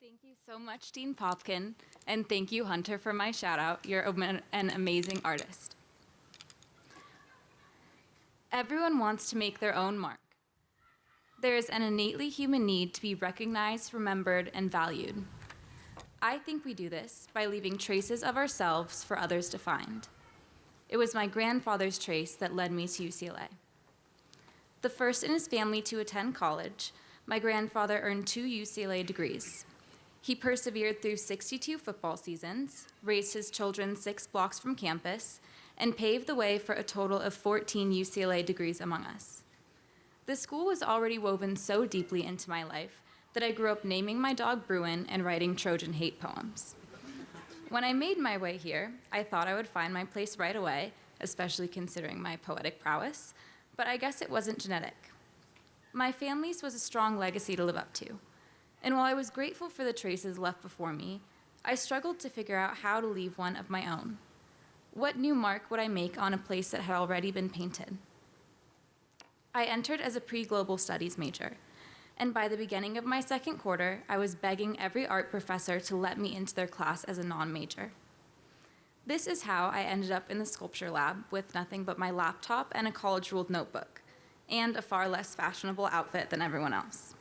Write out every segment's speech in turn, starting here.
Thank you so much, Dean Popkin, and thank you, Hunter, for my shout out. You're an amazing artist. Everyone wants to make their own mark. There is an innately human need to be recognized, remembered, and valued. I think we do this by leaving traces of ourselves for others to find. It was my grandfather's trace that led me to UCLA. The first in his family to attend college, my grandfather earned 2 UCLA degrees. He persevered through 62 football seasons, raised his children 6 blocks from campus, and paved the way for a total of 14 UCLA degrees among us. The school was already woven so deeply into my life that I grew up naming my dog Bruin and writing Trojan hate poems. When I made my way here, I thought I would find my place right away, especially considering my poetic prowess, but I guess it wasn't genetic. My family's was a strong legacy to live up to. And while I was grateful for the traces left before me, I struggled to figure out how to leave one of my own. What new mark would I make on a place that had already been painted? I entered as a pre-global studies major, and by the beginning of my second quarter, I was begging every art professor to let me into their class as a non-major. This is how I ended up in the sculpture lab with nothing but my laptop and a college-ruled notebook, and a far less fashionable outfit than everyone else.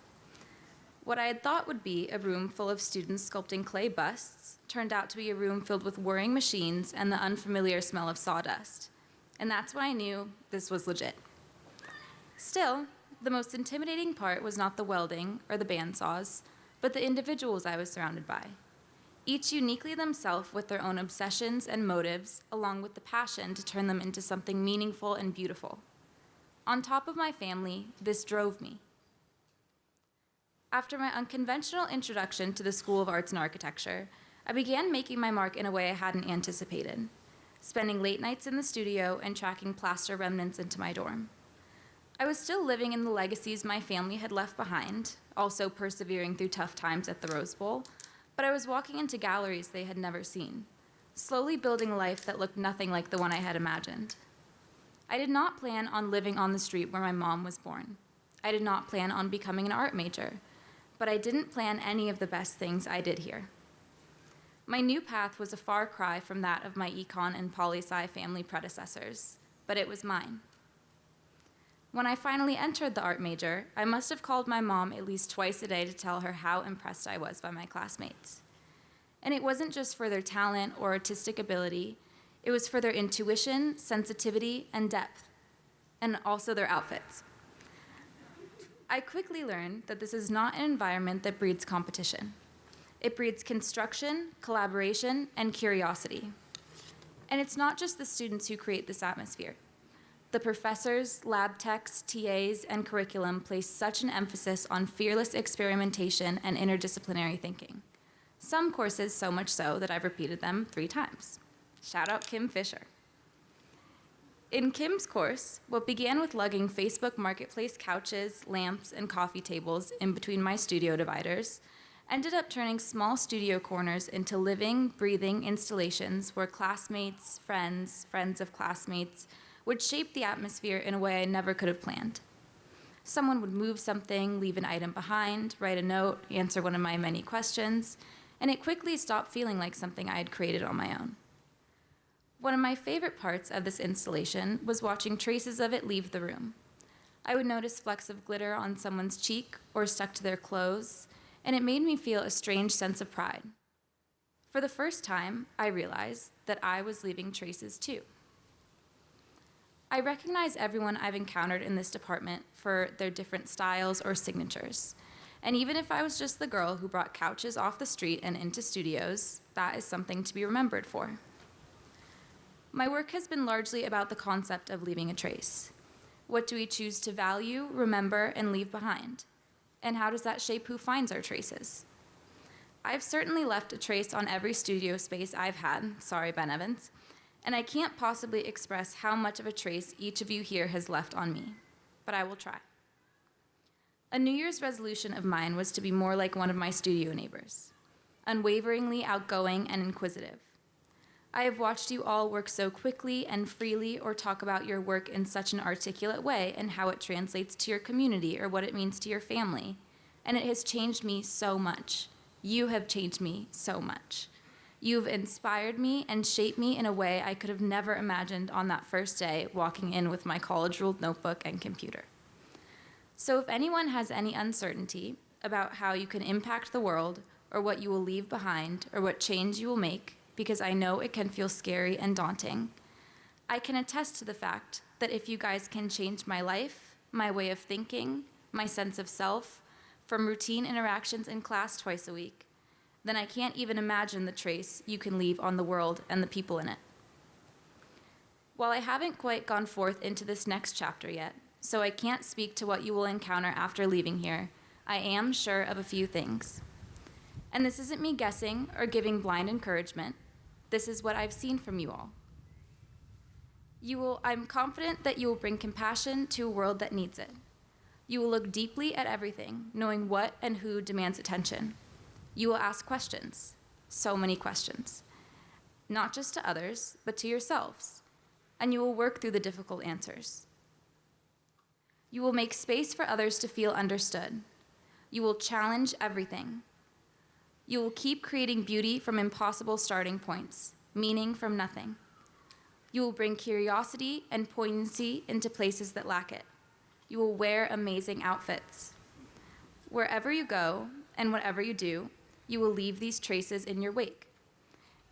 What I had thought would be a room full of students sculpting clay busts turned out to be a room filled with whirring machines and the unfamiliar smell of sawdust. And that's when I knew this was legit. Still, the most intimidating part was not the welding or the bandsaws, but the individuals I was surrounded by. Each uniquely themselves with their own obsessions and motives, along with the passion to turn them into something meaningful and beautiful. On top of my family, this drove me. After my unconventional introduction to the School of Arts and Architecture, I began making my mark in a way I hadn't anticipated, spending late nights in the studio and tracking plaster remnants into my dorm. I was still living in the legacies my family had left behind, also persevering through tough times at the Rose Bowl, but I was walking into galleries they had never seen, slowly building a life that looked nothing like the one I had imagined. I did not plan on living on the street where my mom was born. I did not plan on becoming an art major, but I didn't plan any of the best things I did here. My new path was a far cry from that of my econ and poli-sci family predecessors, but it was mine. When I finally entered the art major, I must have called my mom at least twice a day to tell her how impressed I was by my classmates. And it wasn't just for their talent or artistic ability, it was for their intuition, sensitivity, and depth, and also their outfits. I quickly learned that this is not an environment that breeds competition. It breeds construction, collaboration, and curiosity. And it's not just the students who create this atmosphere. The professors, lab techs, TAs, and curriculum place such an emphasis on fearless experimentation and interdisciplinary thinking. Some courses so much so that I've repeated them 3 times. Shout out Kim Fisher. In Kim's course, what began with lugging Facebook Marketplace couches, lamps, and coffee tables in between my studio dividers ended up turning small studio corners into living, breathing installations where classmates, friends of classmates would shape the atmosphere in a way I never could have planned. Someone would move something, leave an item behind, write a note, answer one of my many questions, and it quickly stopped feeling like something I had created on my own. One of my favorite parts of this installation was watching traces of it leave the room. I would notice flecks of glitter on someone's cheek or stuck to their clothes, and it made me feel a strange sense of pride. For the first time, I realized that I was leaving traces too. I recognize everyone I've encountered in this department for their different styles or signatures. And even if I was just the girl who brought couches off the street and into studios, that is something to be remembered for. My work has been largely about the concept of leaving a trace. What do we choose to value, remember, and leave behind? And how does that shape who finds our traces? I've certainly left a trace on every studio space I've had, sorry Ben Evans, and I can't possibly express how much of a trace each of you here has left on me, but I will try. A New Year's resolution of mine was to be more like one of my studio neighbors, unwaveringly outgoing and inquisitive. I have watched you all work so quickly and freely or talk about your work in such an articulate way and how it translates to your community or what it means to your family, and it has changed me so much. You have changed me so much. You've inspired me and shaped me in a way I could have never imagined on that first day walking in with my college-ruled notebook and computer. So if anyone has any uncertainty about how you can impact the world or what you will leave behind or what change you will make, because I know it can feel scary and daunting, I can attest to the fact that if you guys can change my life, my way of thinking, my sense of self, from routine interactions in class twice a week, then I can't even imagine the trace you can leave on the world and the people in it. While I haven't quite gone forth into this next chapter yet, so I can't speak to what you will encounter after leaving here, I am sure of a few things. And this isn't me guessing or giving blind encouragement. This is what I've seen from you all. I'm confident that you will bring compassion to a world that needs it. You will look deeply at everything, knowing what and who demands attention. You will ask questions, so many questions, not just to others, but to yourselves, and you will work through the difficult answers. You will make space for others to feel understood. You will challenge everything. You will keep creating beauty from impossible starting points, meaning from nothing. You will bring curiosity and poignancy into places that lack it. You will wear amazing outfits. Wherever you go and whatever you do, you will leave these traces in your wake.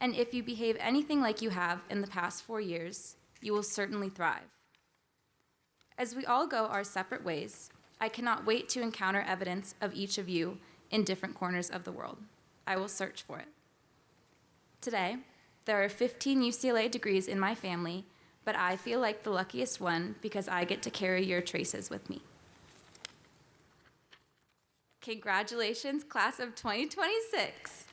And if you behave anything like you have in the past 4 years, you will certainly thrive. As we all go our separate ways, I cannot wait to encounter evidence of each of you in different corners of the world. I will search for it. Today, there are 15 UCLA degrees in my family, but I feel like the luckiest one because I get to carry your traces with me. Congratulations, class of 2026.